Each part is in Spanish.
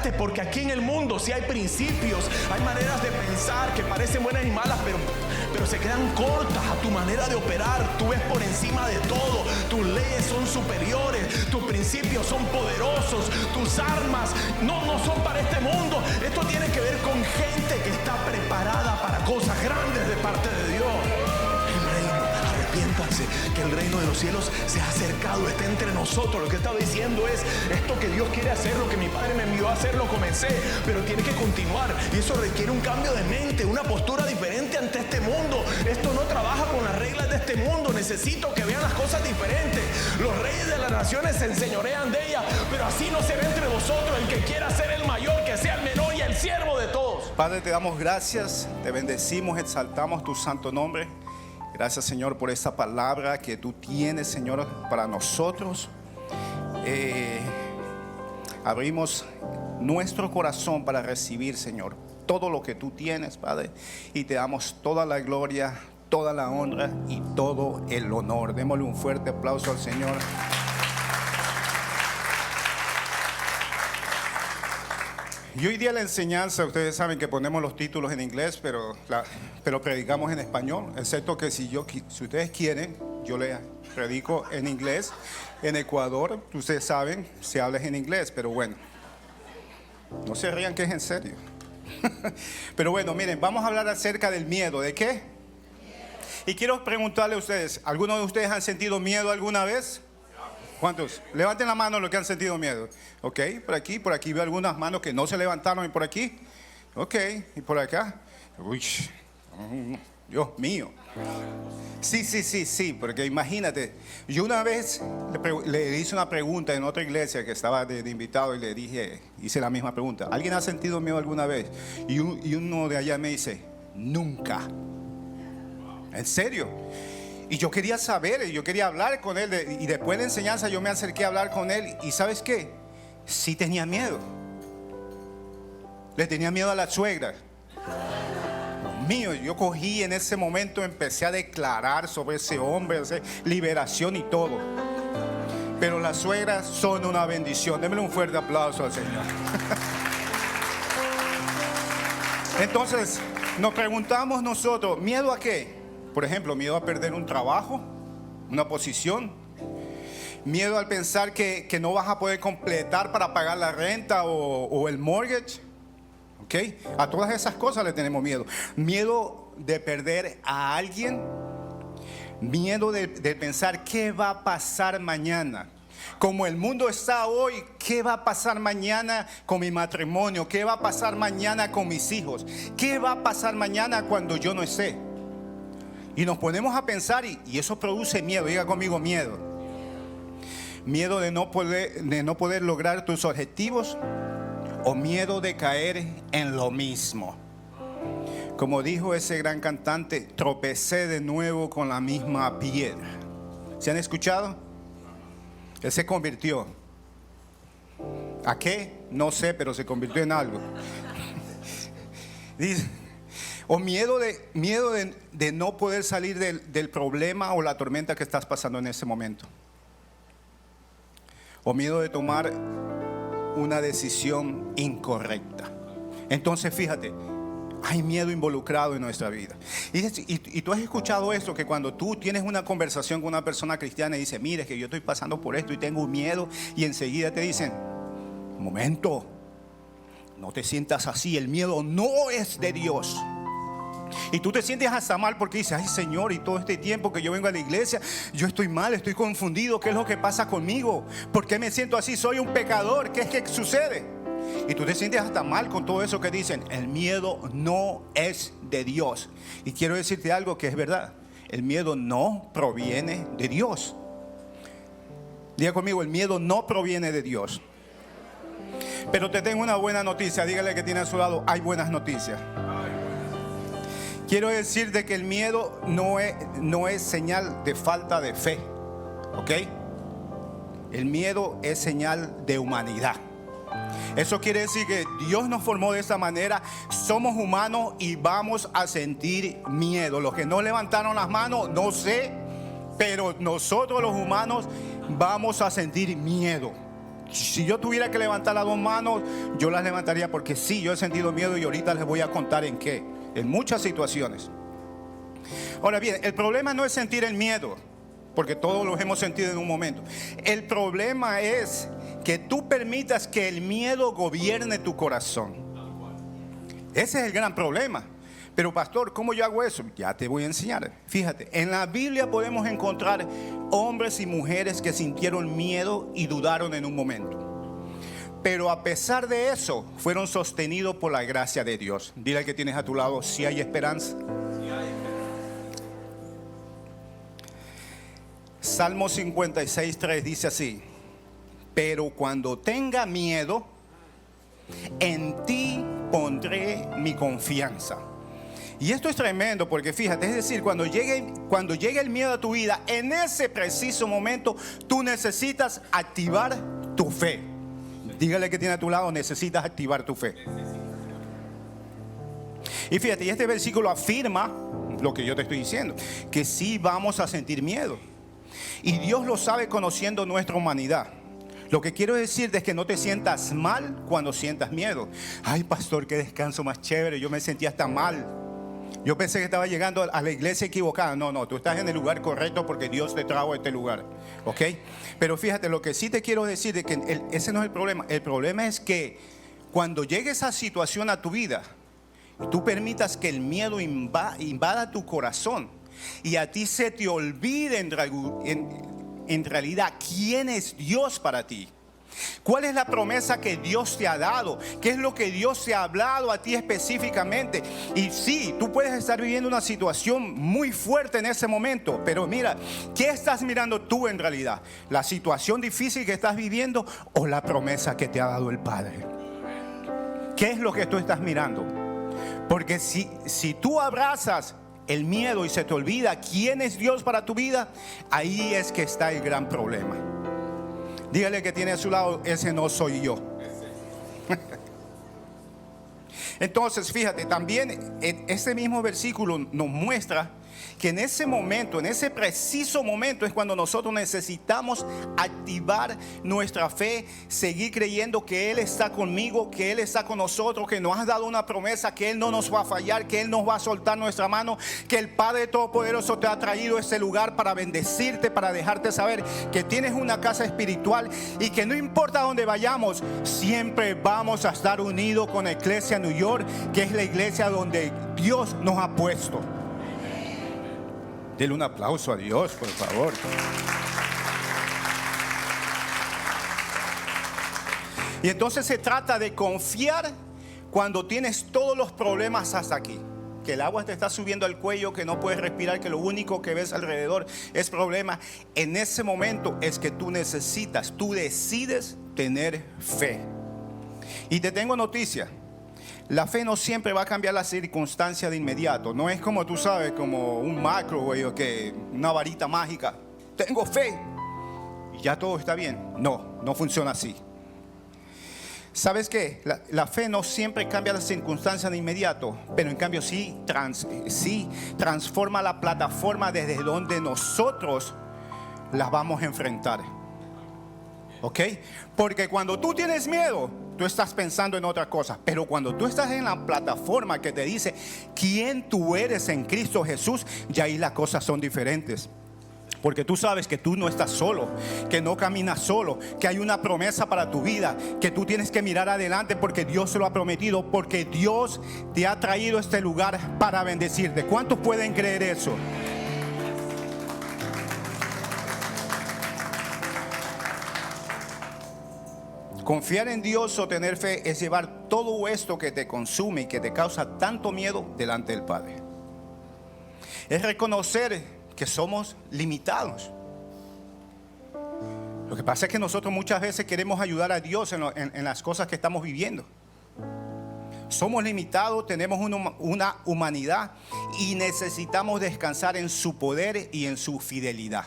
prepárate, porque aquí en el mundo sí hay principios, hay maneras de pensar que parecen buenas y malas, pero se quedan cortas a tu manera de operar. Tú ves por encima de todo, tus leyes son superiores, tus principios son poderosos, tus armas no son para este mundo. Esto tiene que ver con gente que está preparada para cosas grandes de parte de Dios. Arrepiéntanse, que el reino de los cielos se ha acercado, está entre nosotros. Lo que estaba diciendo es, esto que Dios quiere hacer, lo que mi Padre me envió a hacer, lo comencé, pero tiene que continuar, y eso requiere un cambio de mente, una postura diferente ante este mundo. Esto no trabaja con las reglas de este mundo. Necesito que vean las cosas diferentes. Los reyes de las naciones se enseñorean de ellas, pero así no se ve entre vosotros. El que quiera ser el mayor, que sea el menor y el siervo de todos. Padre, te damos gracias, te bendecimos, exaltamos tu santo nombre. Gracias, Señor, por esta palabra que tú tienes, Señor, para nosotros. Abrimos nuestro corazón para recibir, Señor, todo lo que tú tienes, Padre, y te damos toda la gloria, toda la honra y todo el honor. Démosle un fuerte aplauso al Señor. Y hoy día la enseñanza, ustedes saben que ponemos los títulos en inglés, pero predicamos en español, excepto que si ustedes quieren, yo les predico en inglés. En Ecuador, ustedes saben, se habla en inglés, pero bueno, no se rían que es en serio. Pero bueno, miren, vamos a hablar acerca del miedo. ¿De qué? Y quiero preguntarle a ustedes, ¿algunos de ustedes han sentido miedo alguna vez? ¿Cuántos? Levanten la mano los que han sentido miedo. Ok, por aquí veo algunas manos que no se levantaron. ¿Y por aquí? Ok, y por acá. Uy, Dios mío. Sí, porque imagínate, yo una vez le hice una pregunta en otra iglesia que estaba de invitado y le hice la misma pregunta. ¿Alguien ha sentido miedo alguna vez? Y uno de allá me dice, nunca. ¿En serio? Y yo quería saber, yo quería hablar con él, y después de la enseñanza yo me acerqué a hablar con él, y ¿sabes qué? Sí tenía miedo. Le tenía miedo a la suegra. Dios mío, yo cogí en ese momento, empecé a declarar sobre ese hombre, liberación y todo. Pero las suegras son una bendición. Démele un fuerte aplauso al Señor. Entonces, nos preguntamos nosotros, ¿miedo a qué? Por ejemplo, miedo a perder un trabajo, una posición. Miedo al pensar que no vas a poder completar para pagar la renta o el mortgage. ¿Ok? A todas esas cosas le tenemos miedo. Miedo de perder a alguien. Miedo de pensar qué va a pasar mañana. Como el mundo está hoy, ¿qué va a pasar mañana con mi matrimonio? ¿Qué va a pasar mañana con mis hijos? ¿Qué va a pasar mañana cuando yo no esté? Y nos ponemos a pensar y eso produce miedo. Diga conmigo, miedo. Miedo de no poder lograr tus objetivos, o miedo de caer en lo mismo. Como dijo ese gran cantante, tropecé de nuevo con la misma piedra. ¿Se han escuchado? Él se convirtió. ¿A qué? No sé, pero se convirtió en algo. Dice, o miedo de no poder salir del problema o la tormenta que estás pasando en ese momento. O miedo de tomar una decisión incorrecta. Entonces fíjate, hay miedo involucrado en nuestra vida. Y tú has escuchado esto, que cuando tú tienes una conversación con una persona cristiana y dice, mire que yo estoy pasando por esto y tengo miedo, y enseguida te dicen, un momento, no te sientas así, el miedo no es de Dios. Y tú te sientes hasta mal porque dices, ay Señor, y todo este tiempo que yo vengo a la iglesia, yo estoy mal, estoy confundido, ¿qué es lo que pasa conmigo? ¿Por qué me siento así? Soy un pecador, ¿qué es que sucede? Y tú te sientes hasta mal con todo eso que dicen. El miedo no es de Dios. Y quiero decirte algo que es verdad, el miedo no proviene de Dios. Diga conmigo, el miedo no proviene de Dios. Pero te tengo una buena noticia, dígale que tiene a su lado, hay buenas noticias. Quiero decirte que el miedo no es señal de falta de fe, ¿ok? El miedo es señal de humanidad. Eso quiere decir que Dios nos formó de esa manera. Somos humanos y vamos a sentir miedo. Los que no levantaron las manos, no sé, pero nosotros los humanos vamos a sentir miedo. si yo tuviera que levantar las dos manos, yo las levantaría porque sí, yo he sentido miedo y ahorita les voy a contar en qué. En muchas situaciones. Ahora bien, el problema no es sentir el miedo, porque todos los hemos sentido en un momento. El problema es que tú permitas que el miedo gobierne tu corazón. Ese es el gran problema. Pero pastor, ¿cómo yo hago eso? Ya te voy a enseñar. Fíjate, en la Biblia podemos encontrar hombres y mujeres que sintieron miedo y dudaron en un momento. Pero a pesar de eso, fueron sostenidos por la gracia de Dios. Dile al que tienes a tu lado, si hay esperanza. Salmo 56:3 dice así: pero cuando tenga miedo, en ti pondré mi confianza. Y esto es tremendo porque fíjate, es decir, cuando llegue el miedo a tu vida, en ese preciso momento tú necesitas activar tu fe. Dígale que tiene a tu lado, necesitas activar tu fe. Y fíjate, y este versículo afirma lo que yo te estoy diciendo, que sí vamos a sentir miedo. Y Dios lo sabe conociendo nuestra humanidad. Lo que quiero decirte es que no te sientas mal cuando sientas miedo. Ay, pastor, qué descanso más chévere, yo me sentía hasta mal. Yo pensé que estaba llegando a la iglesia equivocada. No, tú estás en el lugar correcto porque Dios te trajo a este lugar. ¿Ok? Pero fíjate, lo que sí te quiero decir es que ese no es el problema. El problema es que cuando llegue esa situación a tu vida, tú permitas que el miedo invada tu corazón y a ti se te olvide en realidad quién es Dios para ti. ¿Cuál es la promesa que Dios te ha dado? ¿Qué es lo que Dios te ha hablado a ti específicamente? Y sí, tú puedes estar viviendo una situación muy fuerte en ese momento, pero mira, ¿qué estás mirando tú en realidad? ¿La situación difícil que estás viviendo o la promesa que te ha dado el Padre? ¿Qué es lo que tú estás mirando? Porque si tú abrazas el miedo y se te olvida quién es Dios para tu vida, ahí es que está el gran problema. Dígale que tiene a su lado, ese no soy yo. Entonces, fíjate, también ese mismo versículo nos muestra que en ese momento, en ese preciso momento es cuando nosotros necesitamos activar nuestra fe, seguir creyendo que Él está conmigo, que Él está con nosotros, que nos ha dado una promesa, que Él no nos va a fallar, que Él nos va a soltar nuestra mano, que el Padre Todopoderoso te ha traído a este lugar para bendecirte, para dejarte saber que tienes una casa espiritual y que no importa dónde vayamos, siempre vamos a estar unidos con la Iglesia New York, que es la iglesia donde Dios nos ha puesto. Dele un aplauso a Dios, por favor. Y entonces se trata de confiar cuando tienes todos los problemas hasta aquí. Que el agua te está subiendo al cuello, que no puedes respirar, que lo único que ves alrededor es problema. En ese momento es que tú decides tener fe. Y te tengo noticia. La fe no siempre va a cambiar la circunstancia de inmediato. No es como tú sabes, como un microwave o que una varita mágica. Tengo fe y ya todo está bien. No funciona así. ¿Sabes qué? La fe no siempre cambia la circunstancia de inmediato, pero en cambio sí transforma la plataforma desde donde nosotros las vamos a enfrentar. ¿Ok? Porque cuando tú tienes miedo, tú estás pensando en otra cosa. Pero cuando tú estás en la plataforma que te dice quién tú eres en Cristo Jesús, ya ahí las cosas son diferentes. Porque tú sabes que tú no estás solo, que no caminas solo, que hay una promesa para tu vida, que tú tienes que mirar adelante porque Dios se lo ha prometido, porque Dios te ha traído a este lugar para bendecirte. ¿Cuántos pueden creer eso? Confiar en Dios o tener fe es llevar todo esto que te consume y que te causa tanto miedo delante del Padre. Es reconocer que somos limitados. Lo que pasa es que nosotros muchas veces queremos ayudar a Dios en las cosas que estamos viviendo. Somos limitados, tenemos una humanidad y necesitamos descansar en su poder y en su fidelidad.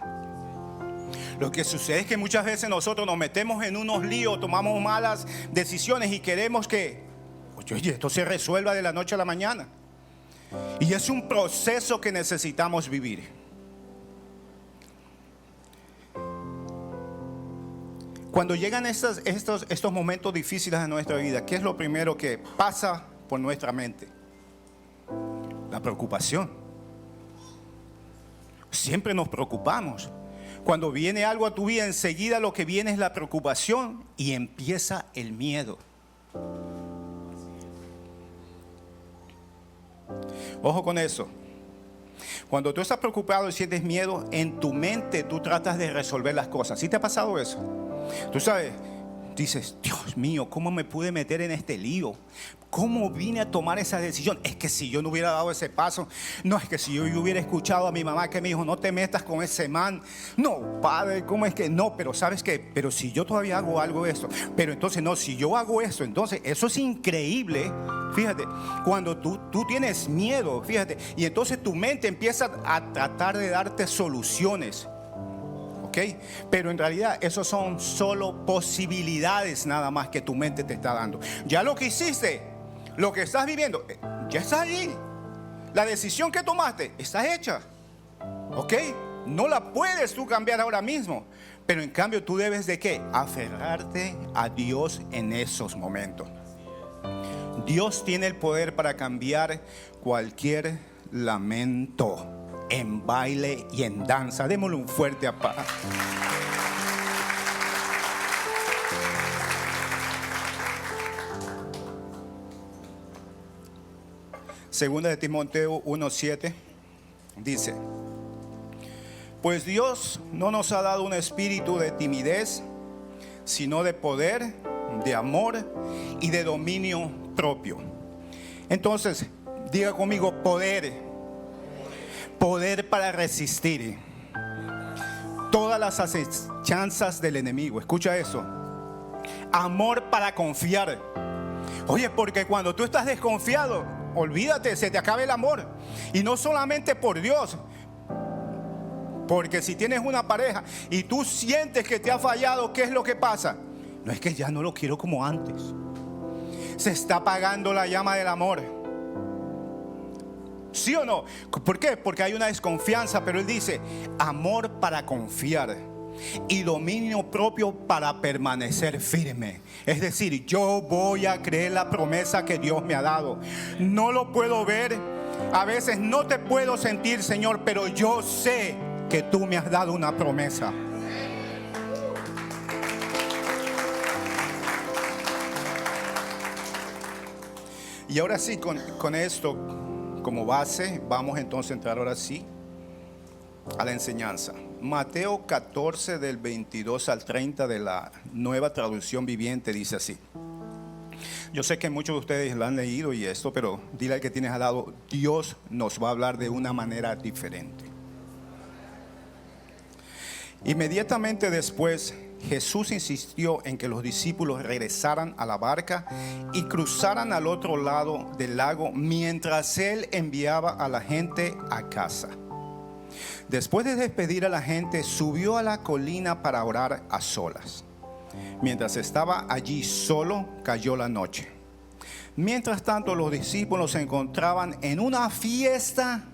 Lo que sucede es que muchas veces nosotros nos metemos en unos líos, tomamos malas decisiones y queremos que esto se resuelva de la noche a la mañana. Y es un proceso que necesitamos vivir. Cuando llegan estos momentos difíciles en nuestra vida, ¿qué es lo primero que pasa por nuestra mente? La preocupación. Siempre nos preocupamos. Cuando viene algo a tu vida, enseguida lo que viene es la preocupación y empieza el miedo. Ojo con eso. Cuando tú estás preocupado y sientes miedo, en tu mente tú tratas de resolver las cosas. ¿Sí te ha pasado eso? Tú sabes, dices, Dios mío, ¿cómo me pude meter en este lío? ¿Cómo vine a tomar esa decisión? Es que si yo no hubiera dado ese paso, no, es que si yo hubiera escuchado a mi mamá que me dijo, no te metas con ese man. No, padre, ¿cómo es que no? Pero ¿sabes qué? Pero si yo todavía hago algo de esto, pero entonces no, si yo hago esto, entonces eso es increíble. Fíjate, cuando tú tienes miedo, fíjate, y entonces tu mente empieza a tratar de darte soluciones. ¿Okay? Pero en realidad esos son solo posibilidades nada más que tu mente te está dando. Ya lo que hiciste, lo que estás viviendo, ya está allí. La decisión que tomaste está hecha. ¿Ok? No la puedes tú cambiar ahora mismo. Pero en cambio tú debes de ¿qué? Aferrarte a Dios en esos momentos. Dios tiene el poder para cambiar cualquier lamento en baile y en danza. Démosle un fuerte aplauso. Segunda de Timoteo 1:7 dice: pues Dios no nos ha dado un espíritu de timidez, sino de poder, de amor y de dominio propio. Entonces, diga conmigo: poder. Poder para resistir todas las acechanzas del enemigo. Escucha eso. Amor para confiar. Oye, porque cuando tú estás desconfiado, olvídate, se te acaba el amor. Y no solamente por Dios, porque si tienes una pareja y tú sientes que te ha fallado, ¿qué es lo que pasa? No es que ya no lo quiero como antes. Se está apagando la llama del amor. ¿Sí o no? ¿Por qué? Porque hay una desconfianza, pero él dice: amor para confiar y dominio propio para permanecer firme. Es decir, yo voy a creer la promesa que Dios me ha dado. No lo puedo ver, a veces no te puedo sentir, Señor, pero yo sé que tú me has dado una promesa. Y ahora sí, con esto como base, vamos entonces a entrar ahora sí a la enseñanza. Mateo 14 del 22 al 30 de la Nueva Traducción Viviente dice así. Yo sé que muchos de ustedes la han leído y esto, pero dile al que tienes al lado: Dios nos va a hablar de una manera diferente. Inmediatamente después, Jesús insistió en que los discípulos regresaran a la barca y cruzaran al otro lado del lago mientras él enviaba a la gente a casa. Después de despedir a la gente, subió a la colina para orar a solas. Mientras estaba allí solo, cayó la noche. Mientras tanto, los discípulos se encontraban en una fiesta.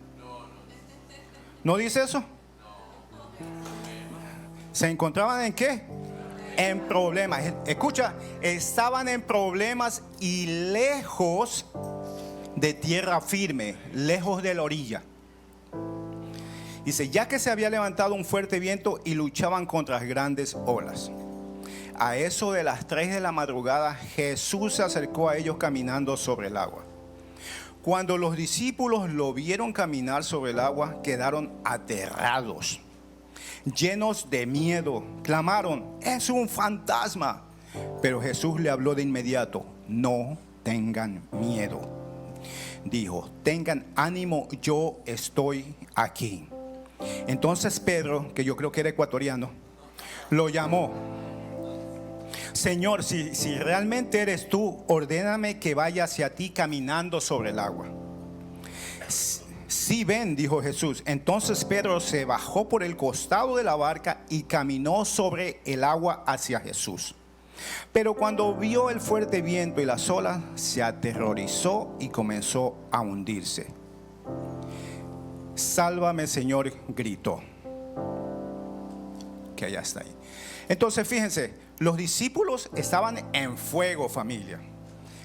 ¿No dice eso? ¿Se encontraban en qué? En problemas. Escucha, estaban en problemas y lejos de tierra firme, lejos de la orilla. Dice: ya que se había levantado un fuerte viento y luchaban contra las grandes olas. A eso de las 3 de la madrugada, Jesús se acercó a ellos caminando sobre el agua. Cuando los discípulos lo vieron caminar sobre el agua, quedaron aterrados. Llenos de miedo, clamaron: es un fantasma. Pero Jesús le habló de inmediato: no tengan miedo. Dijo: tengan ánimo, yo estoy aquí. Entonces Pedro, que yo creo que era ecuatoriano, lo llamó: Señor, si realmente eres tú, ordéname que vaya hacia ti caminando sobre el agua. Sí, ven, dijo Jesús. Entonces Pedro se bajó por el costado de la barca y caminó sobre el agua hacia Jesús. Pero cuando vio el fuerte viento y las olas, se aterrorizó y comenzó a hundirse. Sálvame, Señor, gritó. Que allá está ahí. Entonces fíjense, Los discípulos estaban en fuego, familia.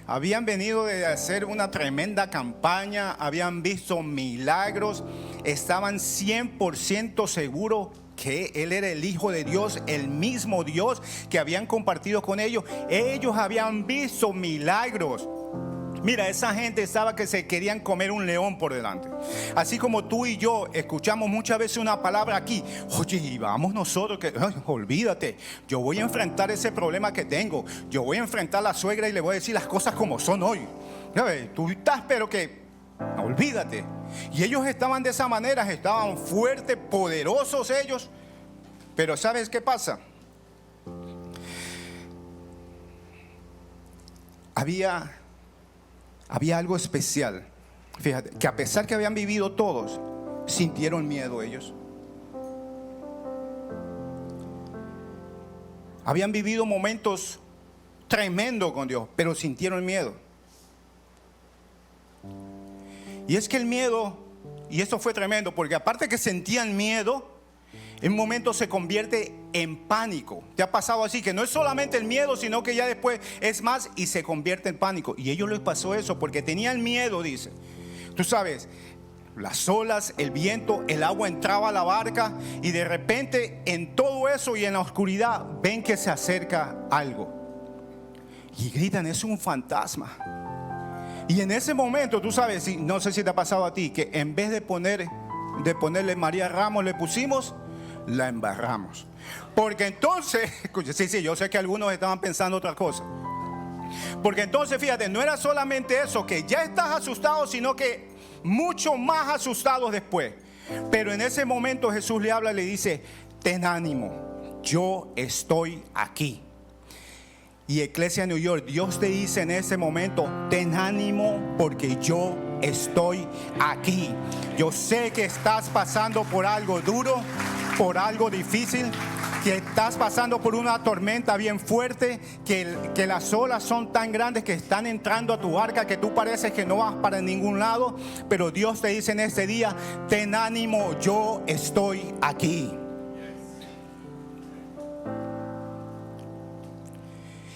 Habían venido de hacer una tremenda campaña, habían visto milagros, estaban 100% seguros que Él era el Hijo de Dios, el mismo Dios que habían compartido con ellos. Ellos habían visto milagros. Mira, esa gente estaba que se querían comer un león por delante. Así como tú y yo escuchamos muchas veces una palabra aquí. Oye, y vamos nosotros, que olvídate, yo voy a enfrentar ese problema que tengo. Yo voy a enfrentar a la suegra y le voy a decir las cosas como son hoy. Tú estás, pero que olvídate. Y ellos estaban de esa manera, estaban fuertes, poderosos ellos. Pero ¿sabes qué pasa? Había algo especial. Fíjate, que a pesar que habían vivido todos, sintieron miedo ellos. Habían vivido momentos tremendos con Dios, pero sintieron miedo. Y es que el miedo, y esto fue tremendo, porque aparte que sentían miedo, en un momento se convierte en pánico. ¿Te ha pasado así? Que no es solamente el miedo, sino que ya después es más y se convierte en pánico. Y a ellos les pasó eso porque tenían miedo, dice. Tú sabes, las olas, el viento, el agua entraba a la barca y de repente en todo eso y en la oscuridad ven que se acerca algo. Y gritan, es un fantasma. Y en ese momento, tú sabes, no sé si te ha pasado a ti, que en vez de ponerle María Ramos, le pusimos, la embarramos. Porque entonces, sí, yo sé que algunos estaban pensando otra cosa. Porque entonces, fíjate, no era solamente eso, que ya estás asustado, sino que mucho más asustados después. Pero en ese momento Jesús le habla y le dice, ten ánimo, yo estoy aquí. Y Iglesia New York, Dios te dice en ese momento, ten ánimo porque yo estoy aquí. Yo sé que estás pasando por algo duro, por algo difícil, que estás pasando por una tormenta bien fuerte, que las olas son tan grandes que están entrando a tu barca, que tú pareces que no vas para ningún lado. Pero Dios te dice en este día, ten ánimo, yo estoy aquí.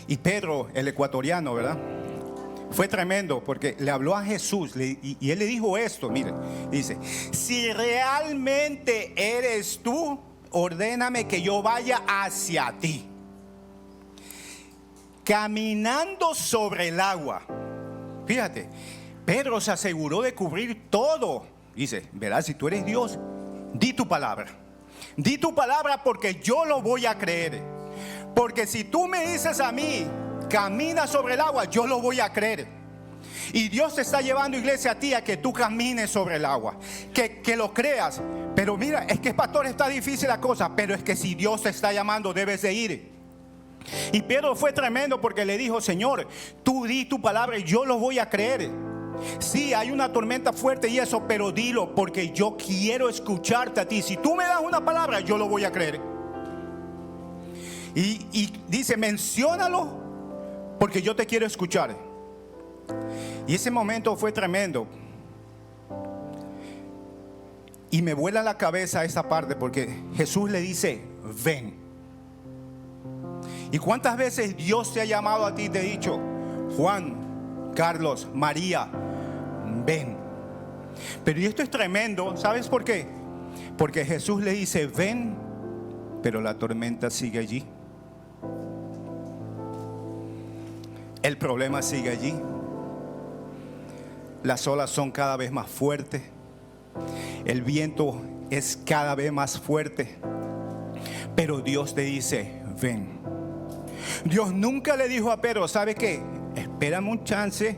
Y Pedro, el ecuatoriano, ¿verdad? Fue tremendo porque le habló a Jesús y él le dijo esto, miren, dice, si realmente eres tú, ordéname que yo vaya hacia ti, caminando sobre el agua. Fíjate, Pedro se aseguró de cubrir todo. Dice, verás, si tú eres Dios, di tu palabra. Di tu palabra porque yo lo voy a creer. Porque si tú me dices a mí, camina sobre el agua, yo lo voy a creer. Y Dios te está llevando, iglesia, a ti a que tú camines sobre el agua, que lo creas. Pero mira, es que pastor, está difícil la cosa, pero es que si Dios te está llamando, debes de ir. Y Pedro fue tremendo porque le dijo, Señor, tú di tu palabra y yo lo voy a creer. Sí, hay una tormenta fuerte y eso, pero dilo porque yo quiero escucharte a ti. Si tú me das una palabra, yo lo voy a creer. Y dice, menciónalo porque yo te quiero escuchar. Y ese momento fue tremendo. Y me vuela la cabeza esta parte porque Jesús le dice, ven. ¿Y cuántas veces Dios te ha llamado a ti y te ha dicho, Juan, Carlos, María, ven? Pero y esto es tremendo, ¿sabes por qué? Porque Jesús le dice, ven, pero la tormenta sigue allí. El problema sigue allí. Las olas son cada vez más fuertes. El viento es cada vez más fuerte. Pero Dios te dice, ven. Dios nunca le dijo a Pedro, ¿sabe qué? Espérame un chance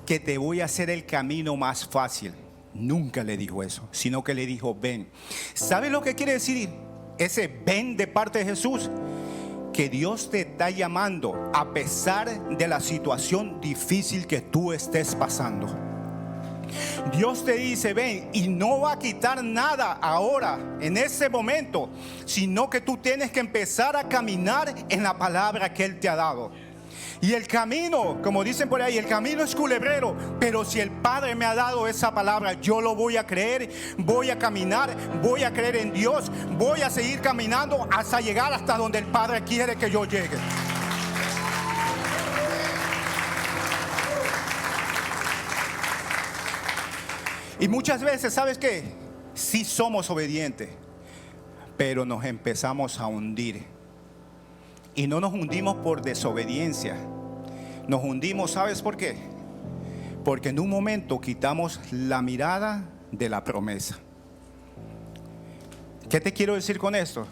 que te voy a hacer el camino más fácil. Nunca le dijo eso, sino que le dijo, ven. ¿Sabe lo que quiere decir ese ven de parte de Jesús? Que Dios te está llamando a pesar de la situación difícil que tú estés pasando. Dios te dice, ven, y no va a quitar nada ahora, en ese momento, sino que tú tienes que empezar a caminar en la palabra que Él te ha dado. Y el camino, como dicen por ahí, el camino es culebrero. Pero si el Padre me ha dado esa palabra, yo lo voy a creer, voy a caminar, voy a creer en Dios, voy a seguir caminando hasta llegar hasta donde el Padre quiere que yo llegue. Y muchas veces, ¿sabes qué? Sí somos obedientes, pero nos empezamos a hundir. Y no nos hundimos por desobediencia. Nos hundimos, ¿sabes por qué? Porque en un momento quitamos la mirada de la promesa. ¿Qué te quiero decir con esto?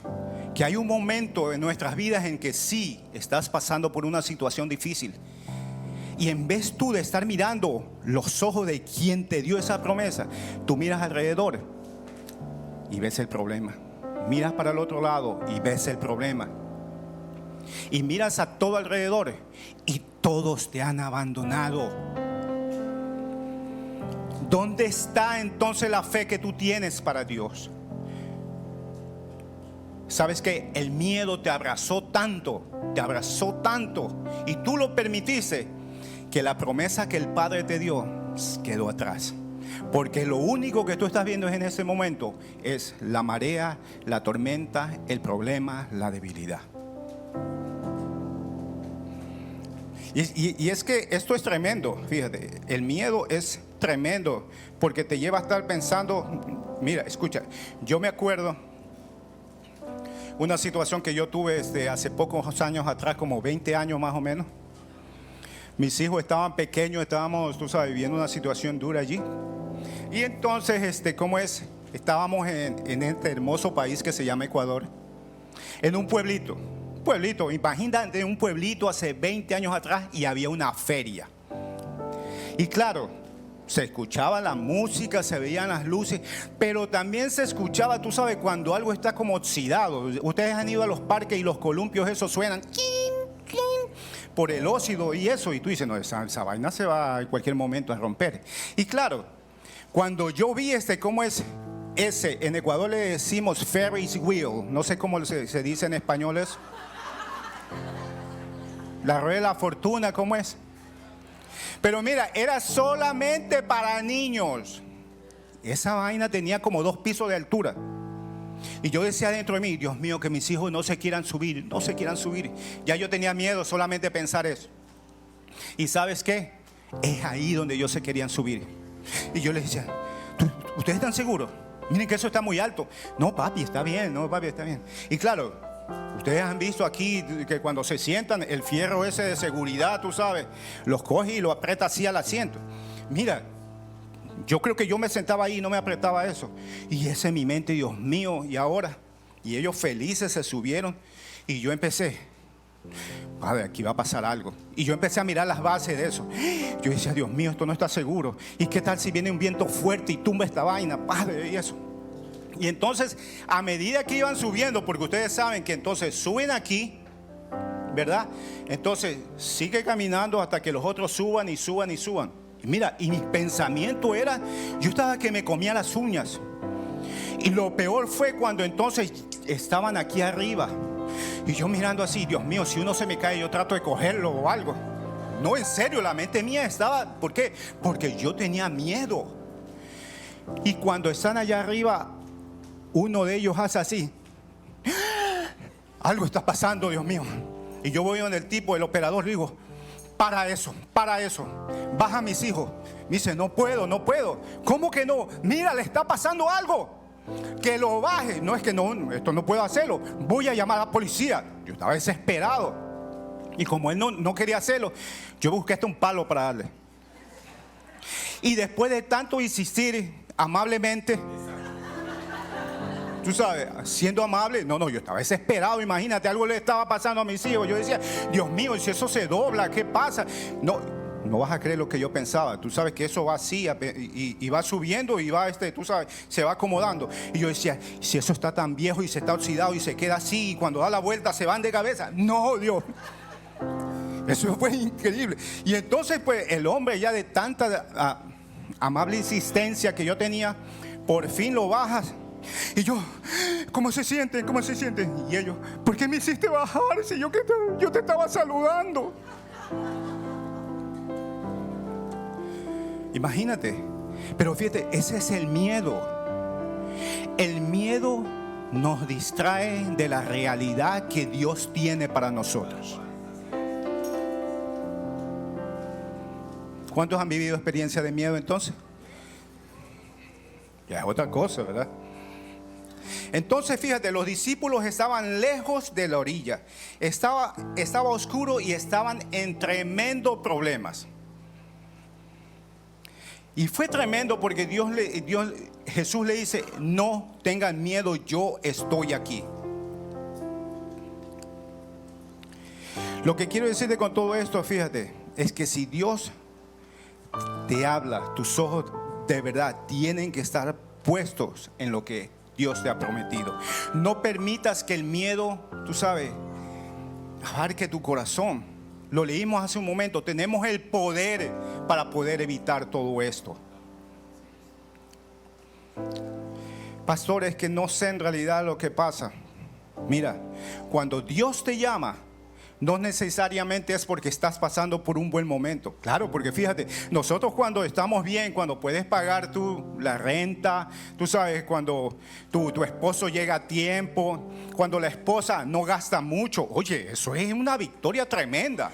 Que hay un momento en nuestras vidas en que sí estás pasando por una situación difícil. Y en vez tú de estar mirando los ojos de quien te dio esa promesa, tú miras alrededor y ves el problema. Miras para el otro lado y ves el problema. Y miras a todo alrededor y todos te han abandonado. ¿Dónde está entonces la fe que tú tienes para Dios? ¿Sabes que el miedo te abrazó tanto y tú lo permitiste, que la promesa que el Padre te dio quedó atrás? Porque lo único que tú estás viendo en ese momento es la marea, la tormenta, el problema, la debilidad. Y es que esto es tremendo, fíjate, el miedo es tremendo porque te lleva a estar pensando. Mira, escucha, yo me acuerdo una situación que yo tuve hace pocos años atrás, como 20 años más o menos. Mis hijos estaban pequeños, estábamos, tú sabes, viviendo una situación dura allí. Y entonces, ¿cómo es? Estábamos en este hermoso país que se llama Ecuador, en un pueblito, imagínate un pueblito hace 20 años atrás, y había una feria. Y claro, se escuchaba la música, se veían las luces, pero también se escuchaba, tú sabes, cuando algo está como oxidado. Ustedes han ido a los parques y los columpios, esos suenan por el óxido y eso, y tú dices, no, esa vaina se va en cualquier momento a romper. Y claro, cuando yo vi ¿cómo es? En Ecuador le decimos Ferris wheel, no sé cómo se dice en español eso. La rueda de la fortuna, ¿cómo es? Pero mira, era solamente para niños. Esa vaina tenía como 2 pisos de altura. Y yo decía dentro de mí, Dios mío, que mis hijos no se quieran subir. Ya yo tenía miedo solamente de pensar eso. ¿Y sabes qué? Es ahí donde ellos se querían subir. Y yo les decía, ¿ustedes están seguros? Miren que eso está muy alto. No, papi, está bien. Y claro, ustedes han visto aquí que cuando se sientan, el fierro ese de seguridad, tú sabes, los coge y lo aprieta así al asiento. Mira, yo creo que yo me sentaba ahí y no me apretaba eso. Y ese en mi mente, Dios mío, ¿y ahora? Y ellos felices se subieron. Y yo empecé, padre, aquí va a pasar algo. Y yo empecé a mirar las bases de eso. Yo decía, Dios mío, esto no está seguro. ¿Y qué tal si viene un viento fuerte y tumba esta vaina, padre? Y eso. Y entonces, a medida que iban subiendo, porque ustedes saben que entonces suben aquí, ¿verdad? Entonces, sigue caminando hasta que los otros suban. Y mira, y mi pensamiento era, yo estaba que me comía las uñas. Y lo peor fue cuando entonces estaban aquí arriba. Y yo mirando así, Dios mío, si uno se me cae, yo trato de cogerlo o algo. No, en serio, la mente mía estaba, ¿por qué? Porque yo tenía miedo. Y cuando están allá arriba, uno de ellos hace así. Algo está pasando, Dios mío. Y yo voy donde el tipo, el operador, le digo, para eso, baja a mis hijos. Me dice, no puedo. ¿Cómo que no? Mira, le está pasando algo. Que lo baje. No, es que no, esto no puedo hacerlo. Voy a llamar a la policía. Yo estaba desesperado. Y como él no quería hacerlo, yo busqué hasta un palo para darle. Y después de tanto insistir amablemente, tú sabes, siendo amable, no, yo estaba desesperado, imagínate, algo le estaba pasando a mis hijos. Yo decía, Dios mío, si eso se dobla, ¿qué pasa? No vas a creer lo que yo pensaba. Tú sabes que eso va así y va subiendo y va, tú sabes, se va acomodando. Y yo decía, si eso está tan viejo y se está oxidado y se queda así y cuando da la vuelta se van de cabeza. No, Dios. Eso fue increíble. Y entonces, pues, el hombre ya de tanta amable insistencia que yo tenía, por fin lo bajas. Y yo, ¿cómo se sienten? Y ellos, ¿por qué me hiciste bajar si yo te estaba saludando? Imagínate. Pero fíjate, ese es el miedo. El miedo nos distrae de la realidad que Dios tiene para nosotros. ¿Cuántos han vivido experiencia de miedo entonces? Ya es otra cosa, ¿verdad? Entonces fíjate, los discípulos estaban lejos de la orilla. Estaba oscuro y estaban en tremendos problemas. Y fue tremendo porque Jesús le dice: no tengan miedo, yo estoy aquí. Lo que quiero decirte con todo esto, fíjate, es que si Dios te habla, tus ojos de verdad tienen que estar puestos en lo que Dios te ha prometido. No permitas que el miedo, tú sabes, abarque tu corazón. Lo leímos hace un momento. Tenemos el poder para poder evitar todo esto. Pastores, que no sé en realidad lo que pasa. Mira, cuando Dios te llama, no necesariamente es porque estás pasando por un buen momento. Claro, porque fíjate, nosotros cuando estamos bien, cuando puedes pagar la renta, tú sabes, cuando tu esposo llega a tiempo, cuando la esposa no gasta mucho, oye, eso es una victoria tremenda.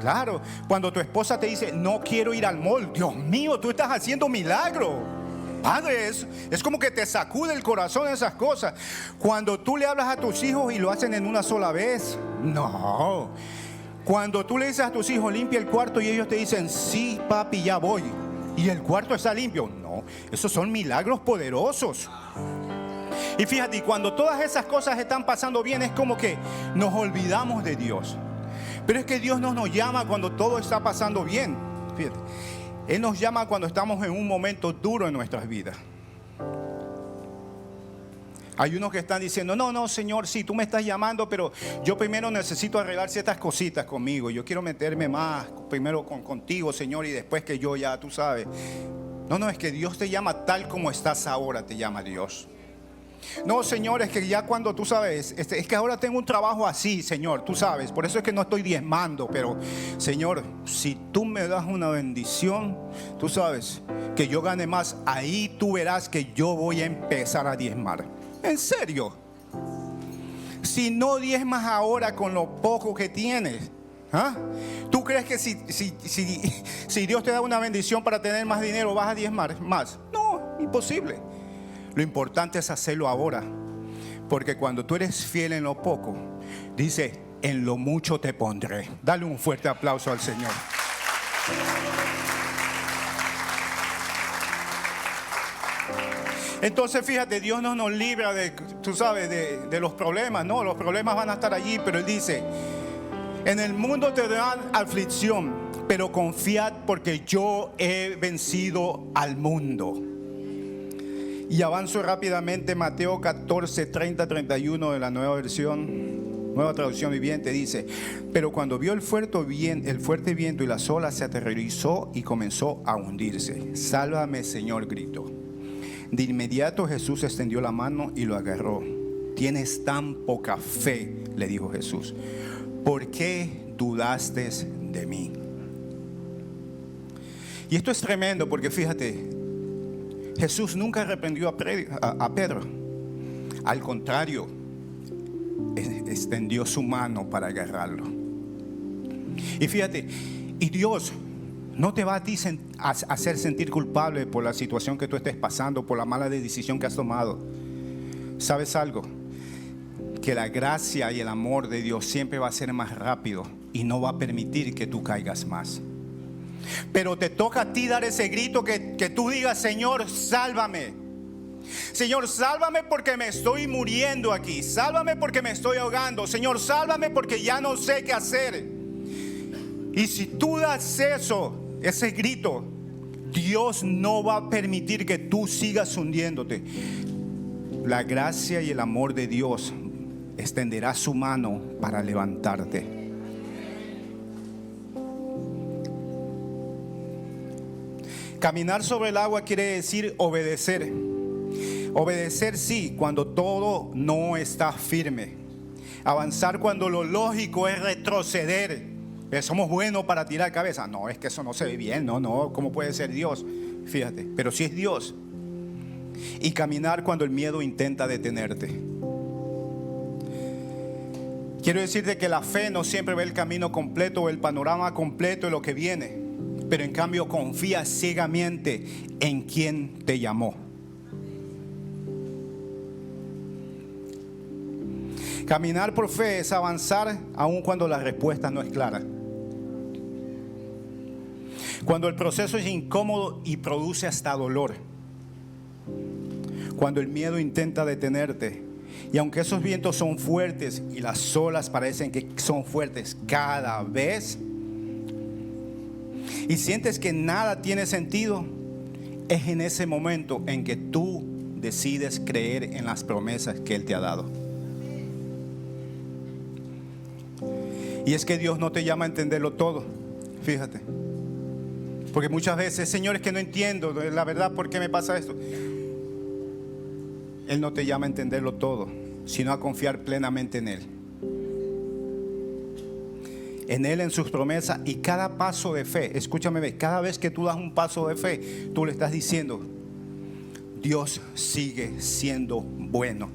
Claro, cuando tu esposa te dice: no quiero ir al mall, Dios mío, tú estás haciendo milagro. Padre, es como que te sacude el corazón esas cosas. Cuando tú le hablas a tus hijos y lo hacen en una sola vez, no. Cuando tú le dices a tus hijos: limpia el cuarto, y ellos te dicen: sí, papi, ya voy, y el cuarto está limpio. No, esos son milagros poderosos. Y fíjate, cuando todas esas cosas están pasando bien, es como que nos olvidamos de Dios. Pero es que Dios no nos llama cuando todo está pasando bien. Fíjate, Él nos llama cuando estamos en un momento duro en nuestras vidas. Hay unos que están diciendo: no, Señor, sí, tú me estás llamando, pero yo primero necesito arreglar ciertas cositas conmigo. Yo quiero meterme más primero contigo, Señor, y después que yo ya, tú sabes. No, es que Dios te llama tal como estás ahora, te llama Dios. No, Señor, es que ya cuando tú sabes, es que ahora tengo un trabajo así, Señor, tú sabes, por eso es que no estoy diezmando. Pero, Señor, si tú me das una bendición, tú sabes, que yo gane más, ahí tú verás que yo voy a empezar a diezmar. En serio. Si no diezmas ahora con lo poco que tienes, ¿tú crees que si Dios te da una bendición para tener más dinero, vas a diezmar más? No, imposible. Lo importante es hacerlo ahora, porque cuando tú eres fiel en lo poco, dice: en lo mucho te pondré. Dale un fuerte aplauso al Señor. Entonces fíjate, Dios no nos libra de, tú sabes, de los problemas. No, los problemas van a estar allí, pero Él dice: en el mundo te dan aflicción, pero confiad porque yo he vencido al mundo. Y avanzo rápidamente. Mateo 14, 30, 31 de la nueva traducción viviente dice: pero cuando vio el fuerte viento y las olas, se aterrorizó y comenzó a hundirse. Sálvame, Señor, gritó. De inmediato Jesús extendió la mano y lo agarró. Tienes tan poca fe, le dijo Jesús, ¿por qué dudaste de mí? Y esto es tremendo porque fíjate, Jesús nunca reprendió a Pedro. Al contrario, extendió su mano para agarrarlo. Y fíjate, y Dios no te va a ti a hacer sentir culpable por la situación que tú estés pasando, por la mala decisión que has tomado. ¿Sabes algo? Que la gracia y el amor de Dios siempre va a ser más rápido y no va a permitir que tú caigas más. Pero te toca a ti dar ese grito, que tú digas: Señor, sálvame. Señor, sálvame porque me estoy muriendo aquí. Sálvame porque me estoy ahogando. Señor, sálvame porque ya no sé qué hacer. Y si tú das ese grito, Dios no va a permitir que tú sigas hundiéndote. La gracia y el amor de Dios extenderá su mano para levantarte. Caminar sobre el agua quiere decir obedecer. Obedecer, sí, cuando todo no está firme. Avanzar cuando lo lógico es retroceder. Somos buenos para tirar cabeza. No, es que eso no se ve bien. No, ¿cómo puede ser Dios? Fíjate, pero sí es Dios. Y caminar cuando el miedo intenta detenerte. Quiero decirte que la fe no siempre ve el camino completo o el panorama completo de lo que viene, pero en cambio confía ciegamente en quien te llamó. Caminar por fe es avanzar aun cuando la respuesta no es clara. Cuando el proceso es incómodo y produce hasta dolor. Cuando el miedo intenta detenerte. Y aunque esos vientos son fuertes y las olas parecen que son fuertes cada vez, y sientes que nada tiene sentido, es en ese momento en que tú decides creer en las promesas que Él te ha dado. Y es que Dios no te llama a entenderlo todo, fíjate. Porque muchas veces, Señor, es que no entiendo, la verdad, ¿por qué me pasa esto? Él no te llama a entenderlo todo, sino a confiar plenamente en Él. En Él, en sus promesas, y cada paso de fe, escúchame, cada vez que tú das un paso de fe, tú le estás diciendo, Dios sigue siendo bueno.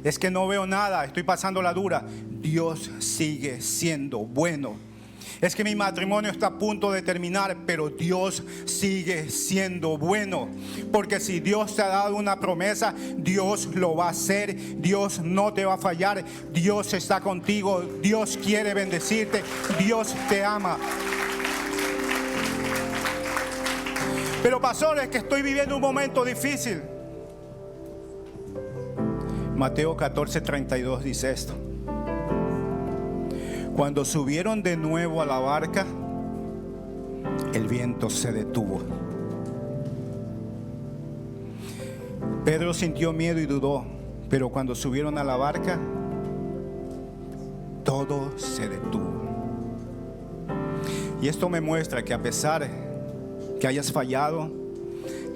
Es que no veo nada, estoy pasando la dura. Dios sigue siendo bueno. Es que mi matrimonio está a punto de terminar, pero Dios sigue siendo bueno. Porque si Dios te ha dado una promesa, Dios lo va a hacer. Dios no te va a fallar. Dios está contigo. Dios quiere bendecirte. Dios te ama. Pero pastor, es que estoy viviendo un momento difícil. Mateo 14:32 dice esto. Cuando subieron de nuevo a la barca, el viento se detuvo. Pedro sintió miedo y dudó, pero cuando subieron a la barca, todo se detuvo. Y esto me muestra que a pesar que hayas fallado,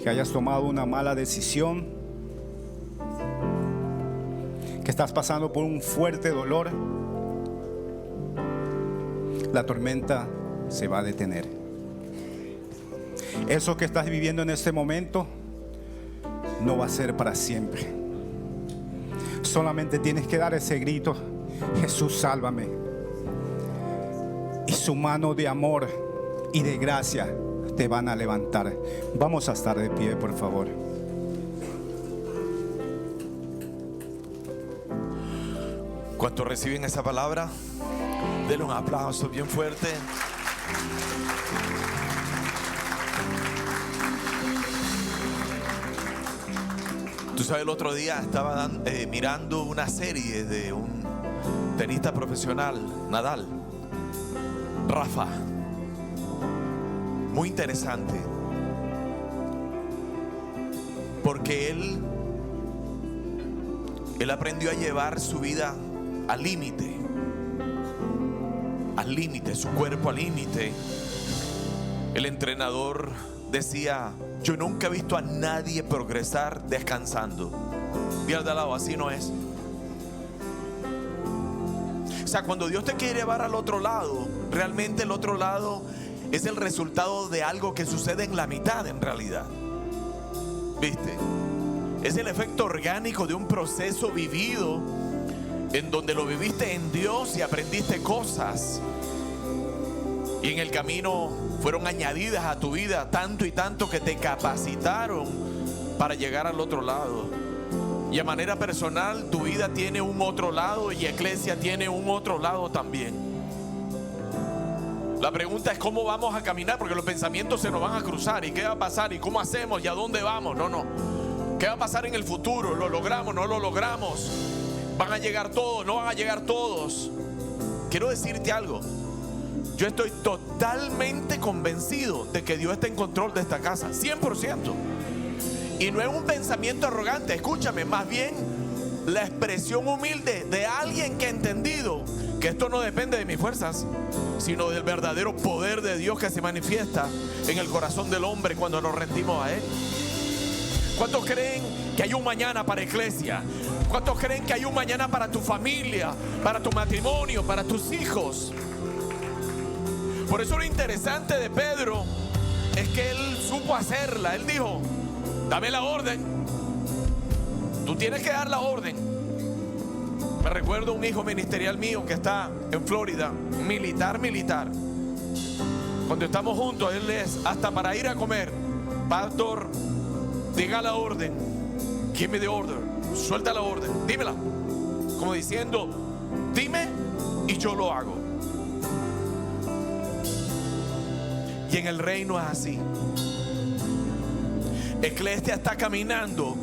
que hayas tomado una mala decisión, que estás pasando por un fuerte dolor, la tormenta se va a detener. Eso que estás viviendo en este momento no va a ser para siempre. Solamente tienes que dar ese grito: Jesús, sálvame. Y su mano de amor y de gracia te van a levantar. Vamos a estar de pie, por favor. ¿Cuántos reciben esa palabra? Denle un aplauso bien fuerte. Tú sabes, el otro día estaba mirando una serie de un tenista profesional, Nadal, Rafa. Muy interesante, porque él aprendió a llevar su vida al límite, su cuerpo al límite. El entrenador decía: yo nunca he visto a nadie progresar descansando. Mira de al lado, así no es. O sea, cuando Dios te quiere llevar al otro lado, realmente el otro lado es el resultado de algo que sucede en la mitad, en realidad. ¿Viste? Es el efecto orgánico de un proceso vivido, en donde lo viviste en Dios y aprendiste cosas, y en el camino fueron añadidas a tu vida tanto y tanto que te capacitaron para llegar al otro lado. Y a manera personal, tu vida tiene un otro lado y Iglesia tiene un otro lado también. La pregunta es cómo vamos a caminar, porque los pensamientos se nos van a cruzar. ¿Y qué va a pasar? ¿Y cómo hacemos? ¿Y a dónde vamos? No. ¿Qué va a pasar en el futuro? ¿Lo logramos? ¿No lo logramos? ¿Van a llegar todos? ¿No van a llegar todos? Quiero decirte algo. Yo estoy totalmente convencido de que Dios está en control de esta casa, 100%. Y no es un pensamiento arrogante, escúchame, más bien la expresión humilde de alguien que ha entendido que esto no depende de mis fuerzas, sino del verdadero poder de Dios que se manifiesta en el corazón del hombre cuando nos rendimos a Él. ¿Cuántos creen que hay un mañana para Iglesia? ¿Cuántos creen que hay un mañana para tu familia, para tu matrimonio, para tus hijos? Por eso lo interesante de Pedro es que él supo hacerla. Él dijo: dame la orden. Tú tienes que dar la orden. Me recuerdo un hijo ministerial mío que está en Florida, militar. Cuando estamos juntos, él es hasta para ir a comer: pastor, diga la orden. Give me the order. Suelta la orden, dímela. Como diciendo: dime y yo lo hago. Y en el reino es así. Eclesia está caminando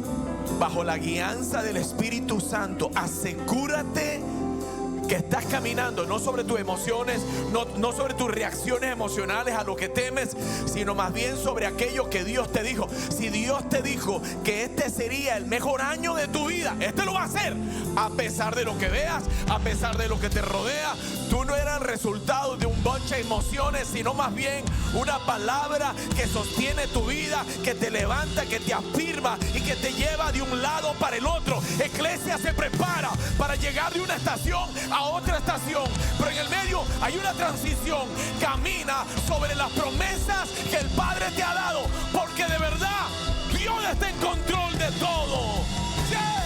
bajo la guianza del Espíritu Santo. Asegúrate que estás caminando no sobre tus emociones, no sobre tus reacciones emocionales a lo que temes, sino más bien sobre aquello que Dios te dijo. Si Dios te dijo que este sería el mejor año de tu vida, este lo va a hacer. A pesar de lo que veas, a pesar de lo que te rodea, tú no eras resultado de un bonche de emociones, sino más bien una palabra que sostiene tu vida, que te levanta, que te afirma y que te lleva de un lado para el otro. Eclesia se prepara para llegar de una estación a otra estación, pero en el medio hay una transición. Camina sobre las promesas que el Padre te ha dado, porque de verdad Dios está en control de todo. Yeah.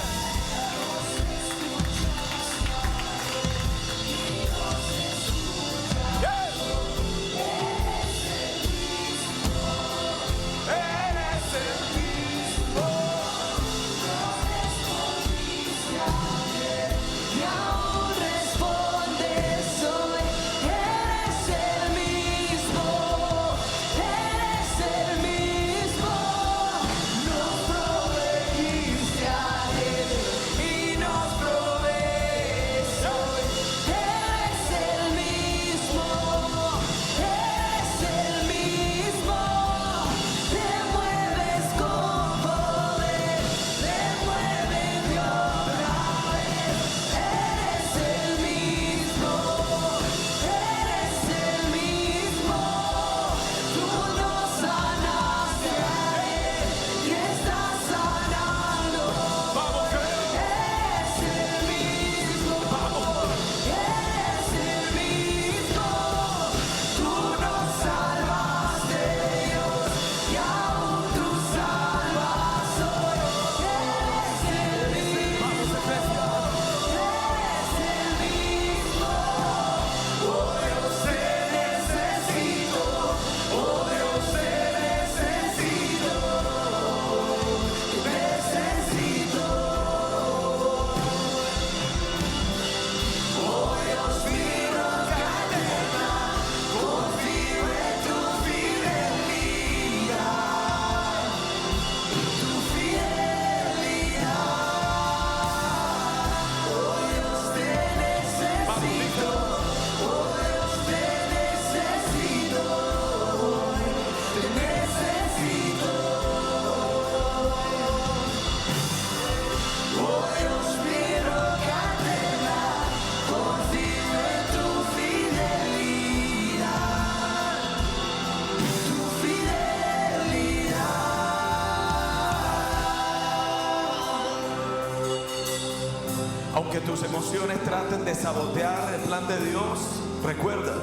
Aunque tus emociones traten de sabotear el plan de Dios, recuerda,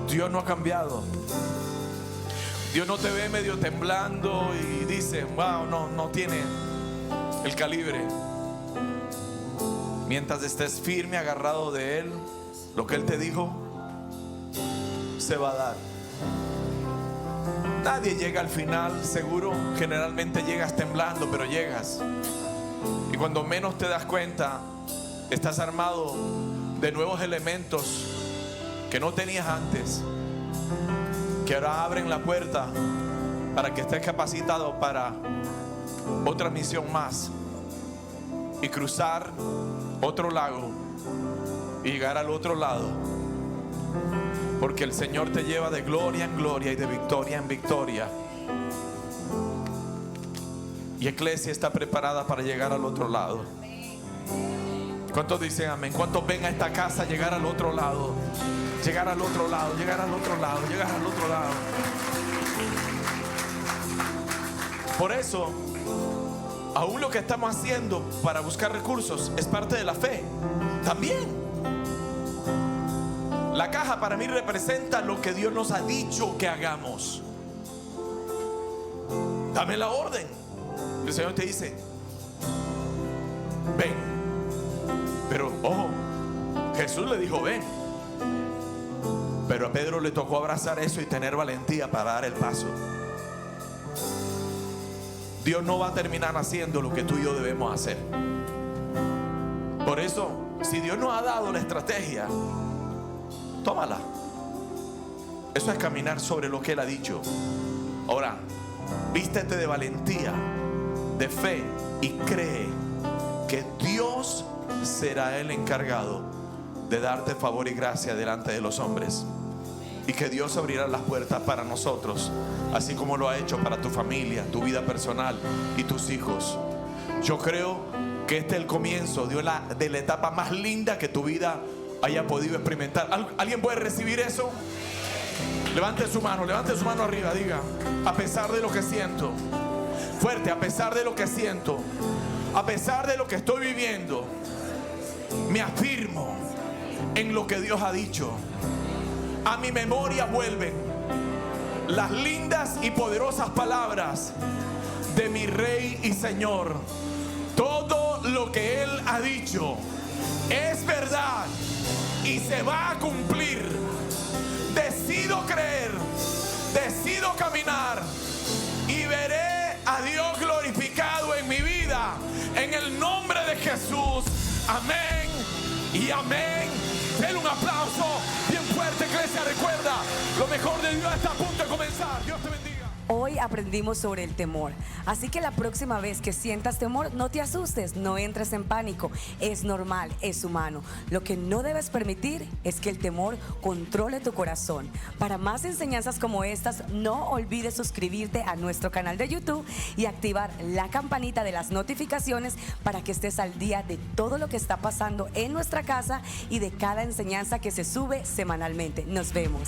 Dios no ha cambiado. Dios no te ve medio temblando y dice: wow, no tiene el calibre. Mientras estés firme, agarrado de Él, lo que Él te dijo se va a dar. Nadie llega al final seguro. Generalmente llegas temblando, pero llegas. Y cuando menos te das cuenta, estás armado de nuevos elementos que no tenías antes, que ahora abren la puerta para que estés capacitado para otra misión más y cruzar otro lago y llegar al otro lado, porque el Señor te lleva de gloria en gloria y de victoria en victoria. Y Eclesia está preparada para llegar al otro lado. ¿Cuántos dicen amén? ¿Cuántos ven a esta casa llegar al otro lado? Llegar al otro lado, llegar al otro lado, llegar al otro lado. Por eso, aún lo que estamos haciendo para buscar recursos es parte de la fe. También La caja para mí representa lo que Dios nos ha dicho que hagamos. Dame la orden. El Señor te dice, ven. Pero ojo, Jesús le dijo ven. Pero a Pedro le tocó abrazar eso y tener valentía para dar el paso. Dios no va a terminar haciendo lo que tú y yo debemos hacer. Por eso, si Dios nos ha dado la estrategia, tómala. Eso es caminar sobre lo que Él ha dicho. Ahora, vístete de valentía, de fe, y cree que Dios será el encargado de darte favor y gracia delante de los hombres. Y que Dios abrirá las puertas para nosotros, así como lo ha hecho para tu familia, tu vida personal y tus hijos. Yo creo que este es el comienzo de la etapa más linda que tu vida haya podido experimentar. ¿Alguien puede recibir eso? Levante su mano arriba, diga: a pesar de lo que siento. Fuerte: a pesar de lo que siento, a pesar de lo que estoy viviendo, me afirmo en lo que Dios ha dicho. A mi memoria vuelven las lindas y poderosas palabras de mi Rey y Señor. Todo lo que Él ha dicho es verdad y se va a cumplir. Decido creer, decido caminar y veré a Dios glorificado en mi vida, en el nombre de Jesús. Amén y amén. Denle un aplauso bien fuerte, iglesia. Recuerda, lo mejor de Dios está a punto de comenzar. Dios te bendiga. Hoy aprendimos sobre el temor, así que la próxima vez que sientas temor, no te asustes, no entres en pánico. Es normal, es humano. Lo que no debes permitir es que el temor controle tu corazón. Para más enseñanzas como estas, no olvides suscribirte a nuestro canal de YouTube y activar la campanita de las notificaciones para que estés al día de todo lo que está pasando en nuestra casa y de cada enseñanza que se sube semanalmente. Nos vemos.